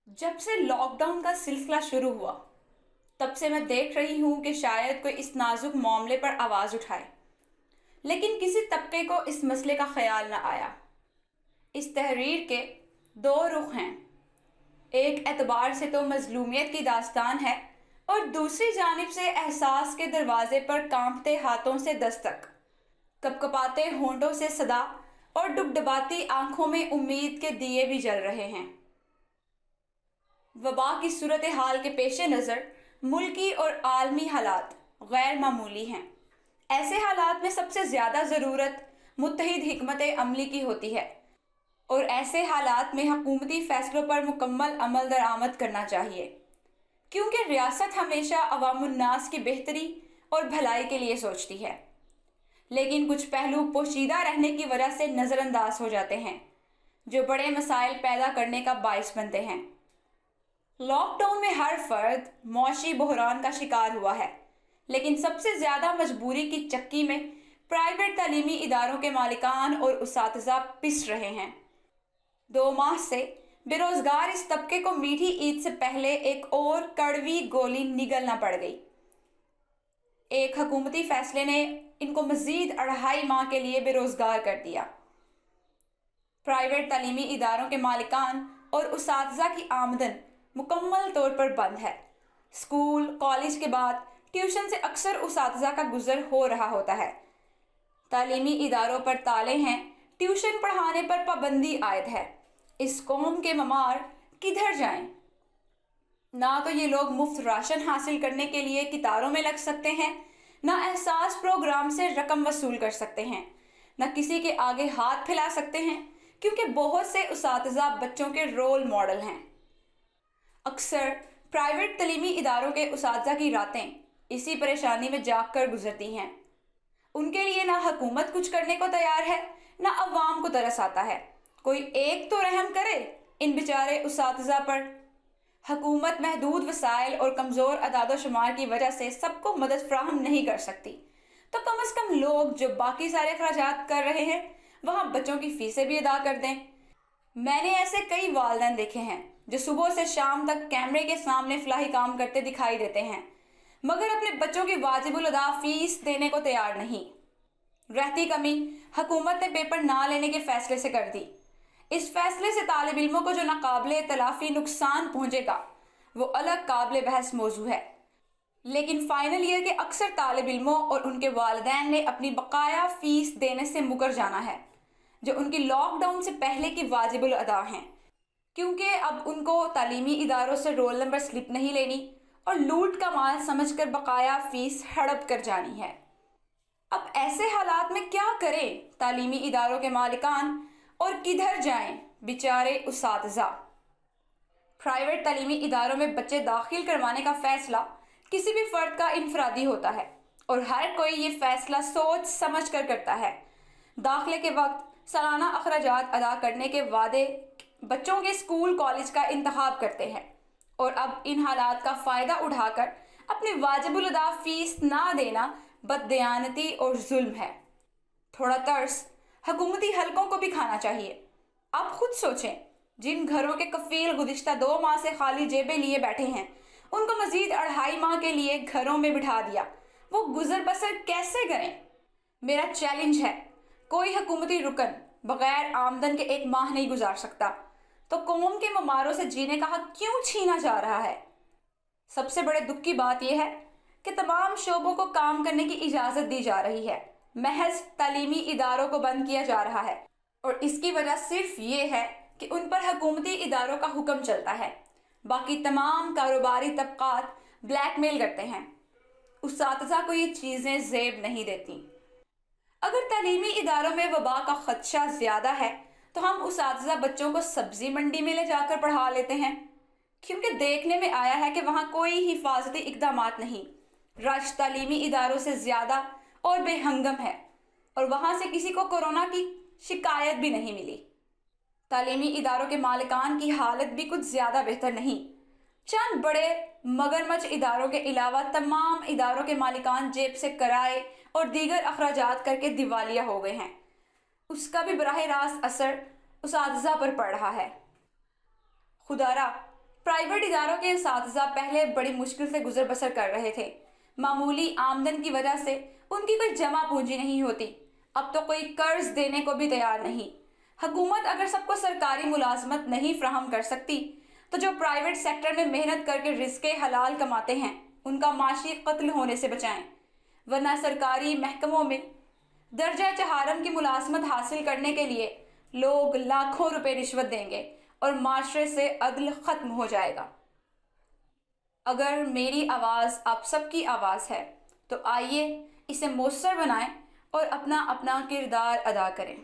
जब से लॉकडाउन का सिलसिला शुरू हुआ तब से मैं देख रही हूँ कि शायद कोई इस नाजुक मामले पर आवाज़ उठाए, लेकिन किसी तबके को इस मसले का ख्याल न आया। इस तहरीर के दो रुख हैं। एक एतबार से तो मजलूमियत की दास्तान है और दूसरी जानिब से एहसास के दरवाजे पर कांपते हाथों से दस्तक, कपकपाते होंठों से सदा और डुबडुबाती आंखों में उम्मीद के दिए भी जल रहे हैं। वबा की सूरत हाल के पेश नज़र मुल्की और आलमी हालात गैर मामूली हैं। ऐसे हालात में सबसे ज़्यादा ज़रूरत मुत्तहिद हिकमत अमली की होती है और ऐसे हालात में हुकूमती फ़ैसलों पर मुकम्मल अमल दरामद करना चाहिए, क्योंकि रियासत हमेशा अवामुन्नास की बेहतरी और भलाई के लिए सोचती है। लेकिन कुछ पहलू पोशीदा रहने की वजह से नज़रअंदाज हो जाते हैं, जो बड़े मसाइल पैदा करने का बाइस बनते हैं। लॉकडाउन में हर फर्द मौशी बहरान का शिकार हुआ है, लेकिन सबसे ज़्यादा मजबूरी की चक्की में प्राइवेट तालीमी इदारों के मालिकान और उसातिज़ा पिस रहे हैं। 2 माह से बेरोज़गार इस तबके को मीठी ईद से पहले एक और कड़वी गोली निगलना पड़ गई। एक हुकूमती फैसले ने इनको मज़ीद 2.5 माह के लिए बेरोज़गार कर दिया। प्राइवेट तालीमी इदारों के मालिकान और उसातिज़ा की आमदन मुकम्मल तौर पर बंद है। स्कूल कॉलेज के बाद ट्यूशन से अक्सर उसातिज़ा का गुज़र हो रहा होता है। तालीमी इदारों पर ताले हैं, ट्यूशन पढ़ाने पर पाबंदी आयद है। इस कौम के ममार किधर जाएं? ना तो ये लोग मुफ्त राशन हासिल करने के लिए कितारों में लग सकते हैं, ना एहसास प्रोग्राम से रकम वसूल कर सकते हैं, ना किसी के आगे हाथ फैला सकते हैं, क्योंकि बहुत से उसातिज़ा बच्चों के रोल मॉडल हैं। अक्सर प्राइवेट तालीमी इदारों के उसातिज़ा की रातें इसी परेशानी में जाग कर गुजरती हैं। उनके लिए ना हुकूमत कुछ करने को तैयार है, ना अवाम को तरस आता है। कोई एक तो रहम करे इन बेचारे उसातिज़ा पर। हुकूमत महदूद वसाइल और कमज़ोर अदाद शुमार की वजह से सबको मदद फ्राहम नहीं कर सकती, तो कम अज़ कम लोग जो बाकी सारे अखराजात कर रहे हैं वहाँ बच्चों की फ़ीसें भी अदा कर दें। मैंने ऐसे कई वालिदैन देखे हैं जो सुबह से शाम तक कैमरे के सामने फलाही काम करते दिखाई देते हैं, मगर अपने बच्चों की वाजिबुल अदा फीस देने को तैयार नहीं। रहती कमी हुकूमत ने पेपर ना लेने के फैसले से कर दी। इस फैसले से तालिब इल्मों को जो नाकाबिले तलाफी नुकसान पहुंचेगा वो अलग काबिल बहस मौजू है, लेकिन फाइनल ईयर के अक्सर तालिब इल्मों और उनके वालिदैन ने अपनी बकाया फीस देने से मुकर जाना है, जो उनकी लॉकडाउन से पहले की वाजिबुल अदा हैं, क्योंकि अब उनको तालीमी इदारों से रोल नंबर स्लिप नहीं लेनी और लूट का माल समझकर बकाया फीस हड़प कर जानी है। अब ऐसे हालात में क्या करें तालीमी इदारों के मालिकान और किधर जाएं बेचारे उसातिज़ा? प्राइवेट तालीमी इदारों में बच्चे दाखिल करवाने का फ़ैसला किसी भी फ़र्द का इनफरादी होता है और हर कोई ये फ़ैसला सोच समझ कर करता है। दाखिले के वक्त सालाना अखराजात अदा करने के वादे बच्चों के स्कूल कॉलेज का इंतखाब करते हैं और अब इन हालात का फ़ायदा उठाकर अपनी वाजिबुल अदा फ़ीस ना देना बददयानती और जुल्म है। थोड़ा तरस हुकूमती हलकों को भी खाना चाहिए। आप खुद सोचें, जिन घरों के कफ़ील गुज़िश्ता 2 माह से खाली जेबें लिए बैठे हैं, उनको मज़ीद 2.5 माह के लिए घरों में बिठा दिया, वो गुजर बसर कैसे करें? मेरा चैलेंज है, कोई हुकूमती रुकन बग़ैर आमदन के 1 माह नहीं गुजार सकता, तो कौम के ममारों से जीने का हक क्यों छीना जा रहा है? सबसे बड़े दुख की बात यह है कि तमाम शोबों को काम करने की इजाज़त दी जा रही है, महज तालीमी इदारों को बंद किया जा रहा है, और इसकी वजह सिर्फ ये है कि उन पर हुकूमती इदारों का हुक्म चलता है। बाकी तमाम कारोबारी तबकात ब्लैकमेल करते हैं। उसातिज़ा को ये चीज़ें ज़ेब नहीं देती। अगर तालीमी इदारों में वबा का ख़दशा ज़्यादा है तो हम उसातिज़ा बच्चों को सब्ज़ी मंडी में ले जाकर पढ़ा लेते हैं, क्योंकि देखने में आया है कि वहाँ कोई हिफाजती इक़दामात नहीं, राज्य तालीमी इदारों से ज़्यादा और बेहंगम है, और वहाँ से किसी को कोरोना की शिकायत भी नहीं मिली। तालीमी इदारों के मालिकान की हालत भी कुछ ज़्यादा बेहतर नहीं। चंद बड़े मगरमच्छ इदारों के अलावा तमाम इदारों के मालिकान जेब से किराए और दीगर अखराजात करके दिवालिया हो गए हैं। उसका भी बराह रास्त असर उसातिज़ा पर पड़ रहा है। खुदारा, پرائیویٹ اداروں کے اساتذہ پہلے بڑی مشکل سے گزر بسر کر رہے تھے۔ معمولی آمدن کی وجہ سے ان کی کوئی جمع پونجی نہیں ہوتی۔ اب تو کوئی قرض دینے کو بھی تیار نہیں۔ حکومت اگر سب کو سرکاری ملازمت نہیں فراہم کر سکتی تو جو پرائیویٹ سیکٹر میں محنت کر کے رزق حلال کماتے ہیں ان کا معاشی قتل ہونے سے بچائیں، ورنہ سرکاری محکموں میں درجہ چہارم کی ملازمت حاصل کرنے کے لیے لوگ لاکھوں روپے رشوت دیں گے اور معاشرے سے عدل ختم ہو جائے گا۔ اگر میری آواز آپ سب کی آواز ہے تو آئیے اسے مؤثر بنائیں اور اپنا کردار ادا کریں۔